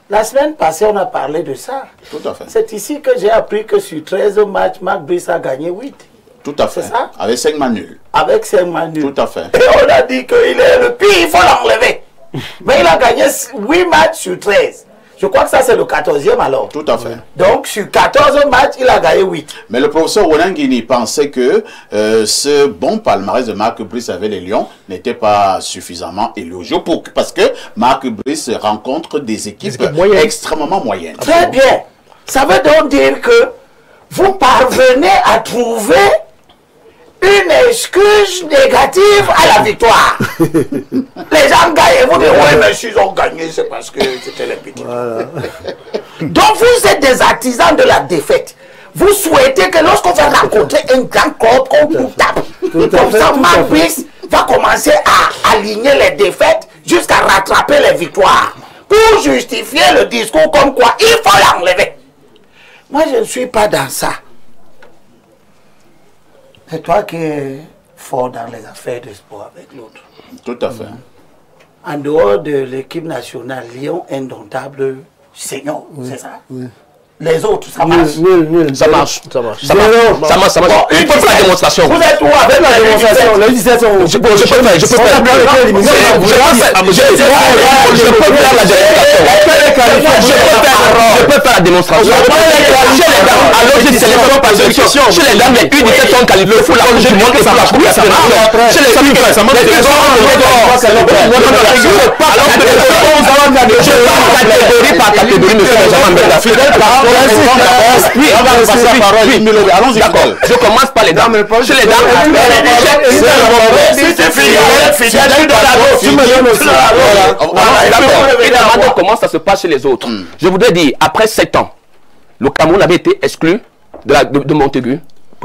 La semaine passée, on a parlé de ça. Tout à fait. C'est ici que j'ai appris que sur 13 matchs, Marc Brice a gagné 8. Tout à fait. C'est ça? Avec 5 matchs nuls. Avec 5 matchs nuls. Tout à fait. Et on a dit qu'il est le pire, il faut l'enlever. Mais il a gagné 8 matchs sur 13. Je crois que ça, c'est le 14e alors. Tout à fait. Donc, sur 14 matchs, il a gagné 8. Mais le professeur Onanguini pensait que ce bon palmarès de Marc Brice avec les Lions n'était pas suffisamment élogieux parce que Marc Brice rencontre des équipes extrêmement moyennes. Très bien. Ça veut donc dire que vous parvenez à trouver une excuse négative à la victoire. Les gens gagnent. Vous dites, oui, mais s'ils ont gagné, c'est parce que c'était les petits. Voilà. Donc, vous êtes des artisans de la défaite. Vous souhaitez que lorsqu'on va rencontrer un grand corps, qu'on vous tape. Comme ça, Marc Brice va commencer à aligner les défaites jusqu'à rattraper les victoires. Pour justifier le discours comme quoi il faut l'enlever. Moi, je ne suis pas dans ça. C'est toi qui es fort dans les affaires de sport avec l'autre. Tout à fait. En dehors de l'équipe nationale, Lyon indomptable, Seigneur, c'est ça? Oui. Les autres, ça marche? Ça marche. Ça marche. Ça marche. Bon, une fois la démonstration. Vous êtes où avec la démonstration? Je peux faire la démonstration. Je peux faire la démonstration. Alors, je sélectionne par sélection. Chez les dames, les U17 sont qualifiés. Il faut la congé du monde que ça marche. Ça marche. Chez les filles, ça marche. Les filles catégorie par catégorie, monsieur Benjamin Mbenda. Oui, on va passer la parole. Allons-y. D'accord. Je commence par les dames. Chez les dames, et comment ça se passe chez les autres. Je voudrais dire, après 7 ans, le Cameroun avait été exclu de Montaigu.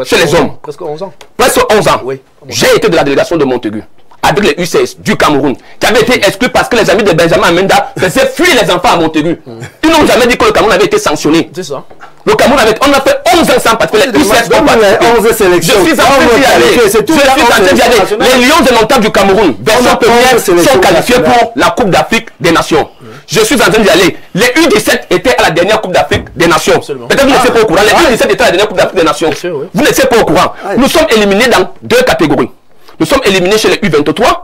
Chez les hommes. Presque 11 ans. Presque 11 ans. Oui. J'ai été de la délégation de Montaigu. avec les U16 du Cameroun, qui avaient été exclus parce que les amis de Benjamin Amenda faisaient fuir les enfants à Montaigu. Ils n'ont jamais dit que le Cameroun avait été sanctionné. C'est ça. Le Cameroun on a fait 11 ans sans parce que les U16 ont participé. 11 sélections. Je suis en train d'y aller. C'est tout. Les Lions indomptables du Cameroun, version première, sont qualifiés pour la Coupe d'Afrique des Nations. Je suis en train d'y aller. Les U17 étaient à la dernière Coupe d'Afrique des Nations. Peut-être que vous n'êtes pas au courant. Les U17 étaient à la dernière Coupe d'Afrique des Nations. Vous n'êtes pas au courant. Nous sommes éliminés dans 2 catégories. Nous sommes éliminés chez les U23.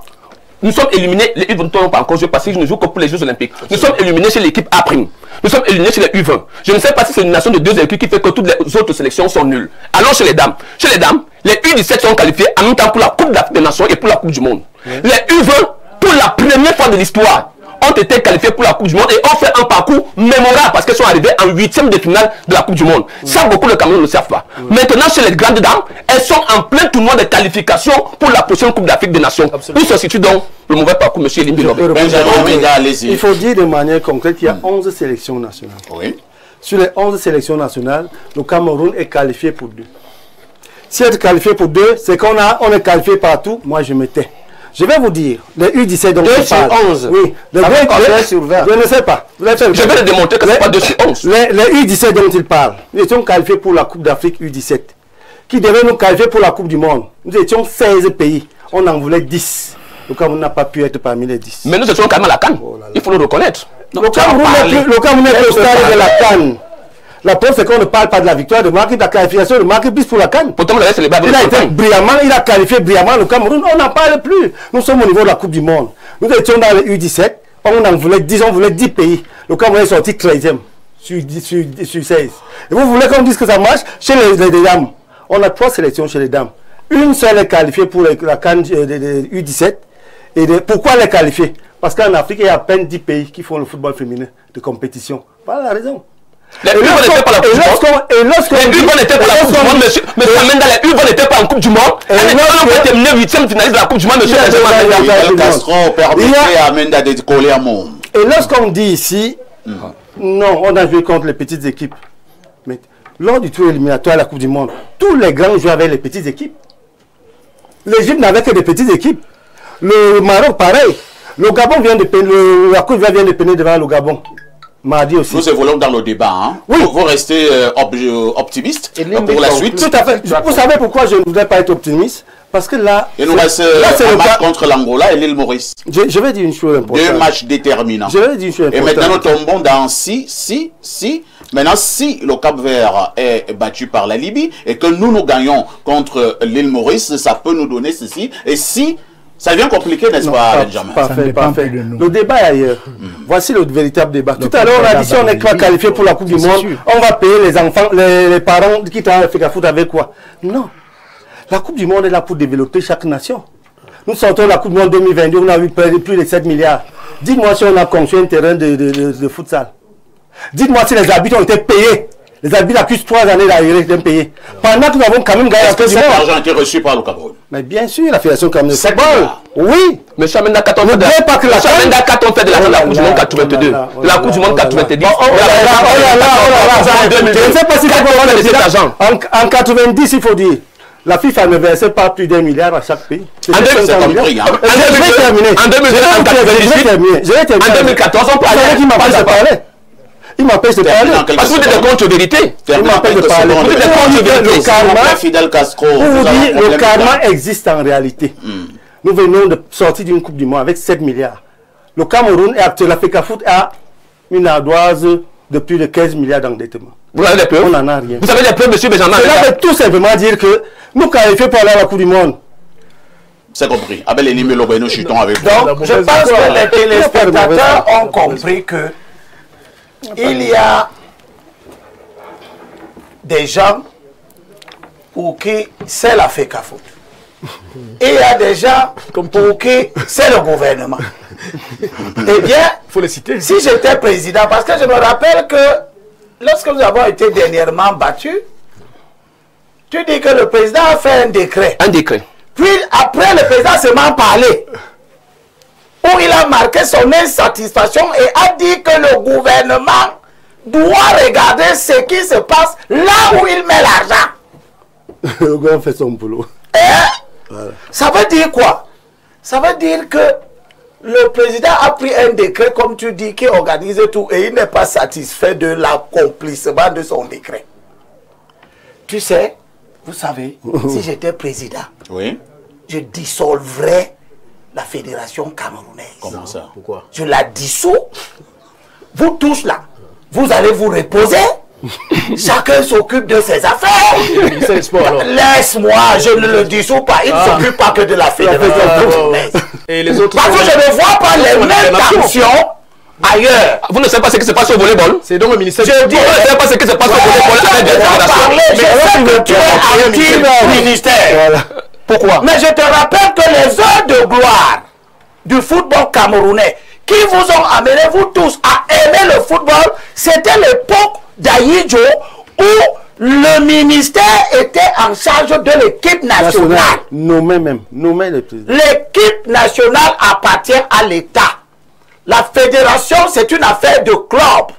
Nous sommes éliminés, les U23 n'ont pas encore joué parce qu'ils ne jouent que pour les Jeux Olympiques. Nous sommes éliminés chez l'équipe A'. Nous sommes éliminés chez les U20. Je ne sais pas si c'est une nation de 2 équipes qui fait que toutes les autres sélections sont nulles. Alors chez les dames, les U17 sont qualifiés en même temps pour la Coupe d'Afrique des Nations et pour la Coupe du Monde. Les U20, pour la première fois de l'histoire, ont été qualifiés pour la Coupe du Monde et ont fait un parcours mémorable parce qu'ils sont arrivés en 8e de finale de la Coupe du Monde. Ça, beaucoup de Cameroun ne le savent pas. Maintenant, chez les grandes dames, elles sont en plein tournoi de qualification pour la prochaine Coupe d'Afrique des Nations. Où se situe donc le mauvais parcours, M. Elimbi Lobé? Il faut dire de manière concrète qu'il y a 11 sélections nationales. Oui. Sur les 11 sélections nationales, le Cameroun est qualifié pour 2. Si être qualifié pour 2, c'est qu'on est qualifié partout. Moi, je me tais. Je vais vous dire, les U17 dont je parle. 2 sur 11. Oui, les sur 20. je ne sais pas. Je vais le démontrer que ce n'est pas 2 sur 11. Les U17 dont il parle, nous étions qualifiés pour la Coupe d'Afrique U17, qui devait nous qualifier pour la Coupe du Monde. Nous étions 16 pays, on en voulait 10. Le Cameroun n'a pas pu être parmi les 10. Mais nous étions quand même à la CAN. Il faut le reconnaître. Le Cameroun est au stade de la CAN. La preuve, c'est qu'on ne parle pas de la victoire de Marquis, de la qualification de Marquis bis pour la CAN. Pourtant, il a été brillamment, il a qualifié brillamment le Cameroun. On n'en parle plus. Nous sommes au niveau de la Coupe du Monde. Nous étions dans les U17. On en voulait 10, on voulait 10 pays. Le Cameroun est sorti 13e sur 16. Et vous voulez qu'on dise que ça marche chez les dames? On a 3 sélections chez les dames. Une seule est qualifiée pour la CAN U17. Et pourquoi les qualifier? Parce qu'en Afrique, il y a à peine 10 pays qui font le football féminin de compétition. Voilà la raison. Les U n'étaient pas la Coupe du Monde. Les U n'étaient pas la Coupe du Monde, monsieur. Mais les U n'étaient pas en Coupe du Monde. Elles ont terminé 8e finaliste de la Coupe du Monde, monsieur. Fidel Castro permettait à Amenda de coller à monde. Et lorsqu'on dit ici, non, on a joué contre les petites équipes. Mais lors du tour éliminatoire à la Coupe du Monde, tous les grands jouaient avec les petites équipes. L'Égypte n'avait que des petites équipes. Le Maroc, pareil. Le Gabon vient de peiner, la Côte d'Ivoire vient de peiner devant le Gabon. Mardi aussi. Nous évoluons dans le débat. Hein. Oui. Vous restez optimiste pour la suite. Tout à fait. Vous savez pourquoi je ne voudrais pas être optimiste? Parce que là... Il nous reste un match contre l'Angola et l'île Maurice. Je vais dire une chose importante. 2 matchs déterminants. Je vais dire une chose importante. Et maintenant, nous tombons dans si. Maintenant, si le Cap-Vert est battu par la Libye et que nous gagnons contre l'île Maurice, ça peut nous donner ceci. Et si... Ça devient compliqué, n'est-ce pas, Benjamin? Parfait. Le débat est ailleurs. Voici le véritable débat. Tout à l'heure, on a dit si on n'est pas qualifié pour la Coupe du Monde, on va payer les enfants, les parents qui travaillent à FECAFOOT avec quoi? Non. La Coupe du Monde est là pour développer chaque nation. Nous sortons de la Coupe du Monde 2022, on a eu plus de 7 milliards. Dites-moi si on a construit un terrain de futsal. Dites-moi si les arbitres ont été payés. Les arbitres accusent 3 années d'arriver d'un pays. Pendant que nous avons quand même gagné la Coupe du Monde. Cet argent a été reçu par le Cameroun? Mais bien sûr, la Fédération camerounaise de football. Oui. Mais Chamenda 4 on fait de la Coupe du Monde 82. La Coupe du Monde 90. Je ne sais pas si c'est l'argent. En 90, il faut dire. La FIFA ne versait pas plus d'1 milliard à chaque pays. En 2014, on parlait. Il m'empêche de parler. Parce que vous êtes contre vérité. Il m'empêche de parler. Fidel Castro. Le karma existe en réalité. Nous venons de sortir d'une Coupe du Monde avec 7 milliards. Le Cameroun et actuellement, la FECAFOOT a une ardoise de plus de 15 milliards d'endettement. Vous avez des preuves? On n'en a rien. Vous avez des preuves, monsieur Benjamin? Cela veut tout simplement dire que nous qualifions pour aller à la Coupe du Monde. C'est compris. Abel Elimbi Lobé, nous chutons avec vous. Donc, je pense que les téléspectateurs ont compris que il y a des gens pour qui c'est la FECAFOOT. Et il y a des gens pour qui c'est le gouvernement. Eh bien, faut les citer. Si j'étais président, parce que je me rappelle que lorsque nous avons été dernièrement battus, tu dis que le président a fait un décret. Un décret. Puis après, le président seulement parlé. Où il a marqué son insatisfaction et a dit que le gouvernement doit regarder ce qui se passe là où il met l'argent. Le gouvernement fait son boulot. Voilà. Ça veut dire quoi? Ça veut dire que le président a pris un décret, comme tu dis, qui organise tout et il n'est pas satisfait de l'accomplissement de son décret. Tu sais, vous savez, si j'étais président, Oui. je dissolverais la fédération camerounaise. Comment ça? Pourquoi? Je la dissous. Vous tous là, vous allez vous reposer. Chacun s'occupe de ses affaires. C'est le sport, alors. Laisse-moi, je ne le dissous pas. Il ne s'occupe pas que de la fédération camerounaise. Et les autres... Parce que je ne vois pas les mêmes tensions ailleurs. Vous ne savez pas ce qui se passe au volleyball? C'est donc le ministère... Je dis, Vous ne savez pas ce qui se passe au volleyball avec des fédérations? je sais que tu es anti-ministère. Pourquoi? Mais je te rappelle que les heures de gloire du football camerounais qui vous ont amené, vous tous, à aimer le football, c'était l'époque d'Aïdjo où le ministère était en charge de l'équipe nationale. Nommé même. Nommé le président. L'équipe nationale appartient à l'État. La fédération, c'est une affaire de club.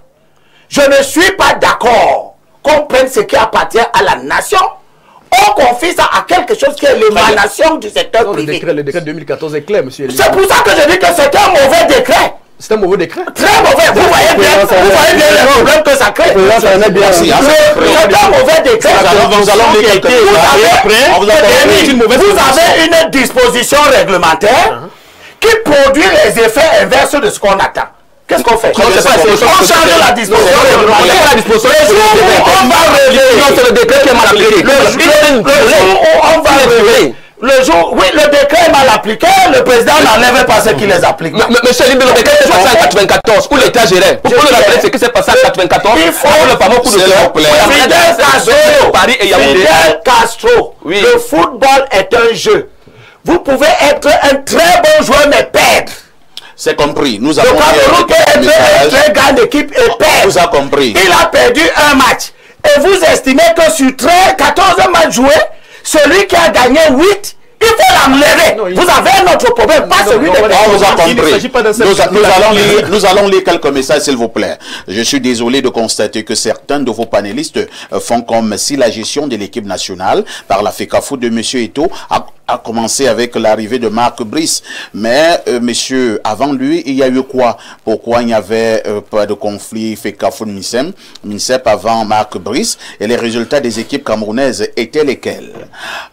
Je ne suis pas d'accord qu'on prenne ce qui appartient à la nation. On confie ça à quelque chose qui est l'émanation du secteur Non, le privé. décret de 2014 est clair, monsieur. C'est pour ça que je dis que c'est un mauvais décret. C'est un mauvais décret. Très mauvais. Vous voyez bien les problèmes que ça crée. C'est un mauvais décret. Nous allons lire quelques Vous avez une disposition réglementaire qui produit les effets inverses de ce qu'on attend. Qu'est-ce qu'on fait? On change la disposition réglementaire. On va revenir. C'est le décret qui est mal appliqué. Le jour où on va revenir. Le jour, oui, le décret est mal appliqué, le président n'enlève pas ceux qui les appliquent. Monsieur Limbe, le décret s'est passé en 94, où l'État gérait. Vous pouvez nous rappeler ce qui s'est passé en 94? Il faut le fameux coup de cœur. Fidel Castro, le football est un jeu. Vous pouvez être un très bon joueur mais perdre. C'est compris. Nous Le avons Cameroun peut être une très grande équipe et perdre. Vous avez compris. Il a perdu un match. Et vous estimez que sur 14 matchs joués, celui qui a gagné 8, il faut l'enlever. Vous avez un autre problème, pas celui de On vous a Il ne compris. s'agit pas d'un seul Nous allons lire quelques messages, s'il vous plaît. Je suis désolé de constater que certains de vos panélistes font comme si la gestion de l'équipe nationale par la FECAFOOT de M. Eto'o a commencé avec l'arrivée de Marc Brice. Mais, monsieur, avant lui, il y a eu quoi? Pourquoi il n'y avait pas de conflit FECAFOOT-MINSEP avant Marc Brice? Et les résultats des équipes camerounaises étaient lesquels?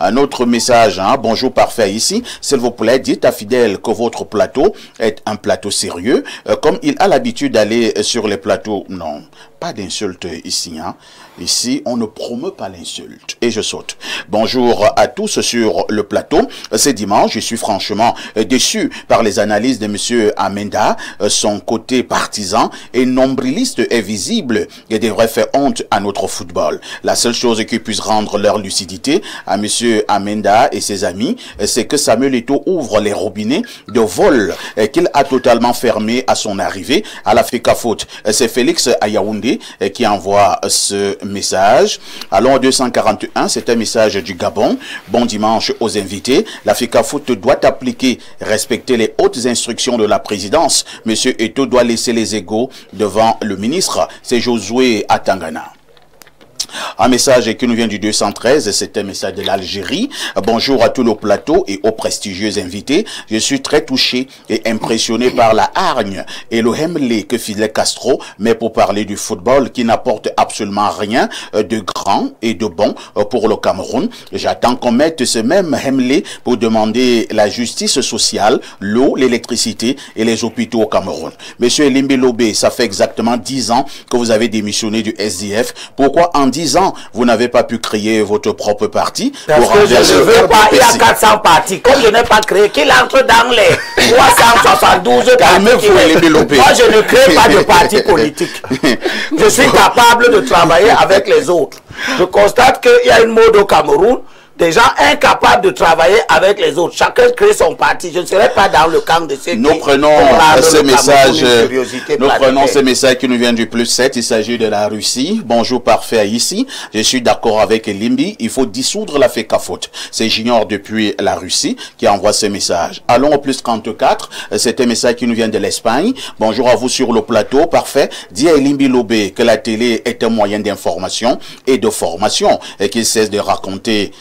Un autre message, hein? Bonjour parfait ici. S'il vous plaît, dites à Fidèle que votre plateau est un plateau sérieux. Comme il a l'habitude d'aller sur les plateaux. Non, pas d'insulte ici, hein? Ici, on ne promeut pas l'insulte. Et je saute. Bonjour à tous sur le plateau. C'est dimanche. Je suis franchement déçu par les analyses de M. Amenda. Son côté partisan et nombriliste est visible et devrait faire honte à notre football. La seule chose qui puisse rendre leur lucidité à M. Amenda et ses amis, c'est que Samuel Eto'o ouvre les robinets de vol qu'il a totalement fermés à son arrivée à la FECAFOOT. C'est Félix à Yaoundé qui envoie ce message. Allons 241, c'est un message du Gabon. Bon dimanche aux invités. La FECAFOOT doit appliquer, respecter les hautes instructions de la présidence. Monsieur Eto'o doit laisser les égaux devant le ministre. C'est Josué Atangana. Un message qui nous vient du 213, c'est un message de l'Algérie. Bonjour à tout le plateau et aux prestigieux invités. Je suis très touché et impressionné par la hargne et le hemlé que Fidel Castro met pour parler du football qui n'apporte absolument rien de grand et de bon pour le Cameroun. J'attends qu'on mette ce même hemlé pour demander la justice sociale, l'eau, l'électricité et les hôpitaux au Cameroun. Monsieur Limbe Lobé, ça fait exactement 10 ans que vous avez démissionné du SDF. Pourquoi en 10 ans, vous n'avez pas pu créer votre propre parti? Parce que je ne veux pas, il y a 400 partis. Comme je n'ai pas créé, qu'il entre dans les 372 partis. Moi, je ne crée pas de parti politique. Je suis capable de travailler avec les autres. Je constate qu'il y a une mode au Cameroun. Des gens incapables de travailler avec les autres. Chacun crée son parti. Je ne serai pas dans le camp de ceux nous prenons ce message qui nous vient du plus 7. Il s'agit de la Russie. Bonjour parfait ici. Je suis d'accord avec Limbi. Il faut dissoudre la FECAFOOT. C'est Junior depuis la Russie qui envoie ce message. Allons au plus 34. C'est un message qui nous vient de l'Espagne. Bonjour à vous sur le plateau. Parfait. Dis à Limbi Lobé que la télé est un moyen d'information et de formation et qu'il cesse de raconter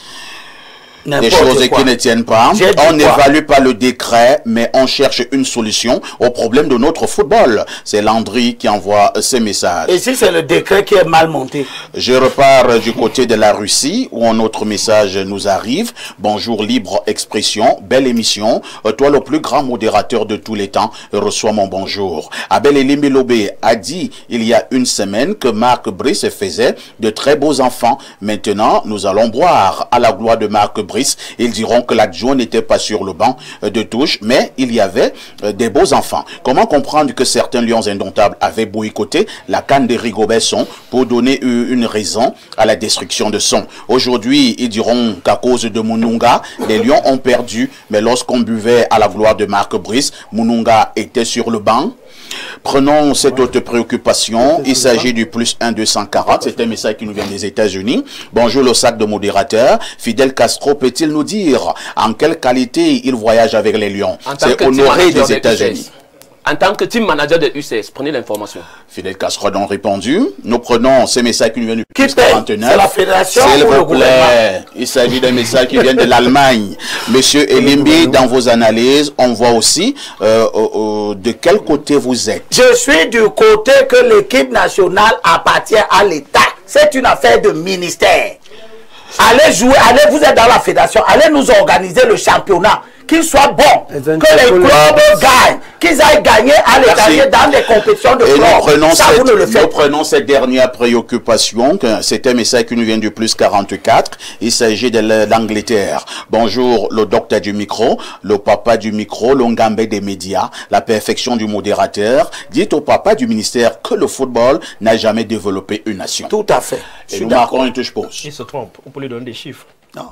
des choses qui ne tiennent pas. On n'évalue pas le décret, mais on cherche une solution au problème de notre football. C'est Landry qui envoie ces messages. Et si c'est le décret qui est mal monté? Je repars du côté de la Russie, où un autre message nous arrive. Bonjour, libre expression, belle émission. Toi, le plus grand modérateur de tous les temps, reçois mon bonjour. Abel Elimbi Lobé a dit il y a une semaine que Marc Brice faisait de très beaux enfants. Maintenant, nous allons boire à la gloire de Marc Brice. Ils diront que l'adjoint n'était pas sur le banc de touche, mais il y avait des beaux enfants. Comment comprendre que certains lions indomptables avaient boycotté la CAN de Rigobert-Song pour donner une raison à la destruction de Song? Aujourd'hui, ils diront qu'à cause de Mununga, les lions ont perdu, mais lorsqu'on buvait à la gloire de Marc Brice, Mununga était sur le banc. Prenons cette autre préoccupation. Il s'agit du plus 1 240. C'est un message qui nous vient des États-Unis. Bonjour le sac de modérateur. Fidel Castro peut-il nous dire en quelle qualité il voyage avec les Lions? C'est honoré des États-Unis. En tant que team manager de UCS, prenez l'information. Fidel Castro a donc répondu. Nous prenons ces messages qui nous viennent du plus 49. C'est la fédération S'il ou le vous plaît. gouvernement? Il s'agit d'un message qui vient de l'Allemagne. Monsieur Elimbi, dans vos analyses, on voit aussi de quel côté vous êtes. Je suis du côté que l'équipe nationale appartient à l'État. C'est une affaire de ministère. Allez jouer, allez, vous êtes dans la fédération, allez nous organiser le championnat, qu'il soit bon, que les clubs gagnent, qu'ils aillent gagner à l'étranger dans des compétitions de clubs. Nous prenons cette dernière préoccupation, c'est un message qui nous vient du plus 44, il s'agit de l'Angleterre. Bonjour le docteur du micro, le papa du micro, l'ongambé des médias, la perfection du modérateur. Dites au papa du ministère que le football n'a jamais développé une nation. Tout à fait. Et nous marquons une touche pause. Il se trompe, on peut lui donner des chiffres. Non.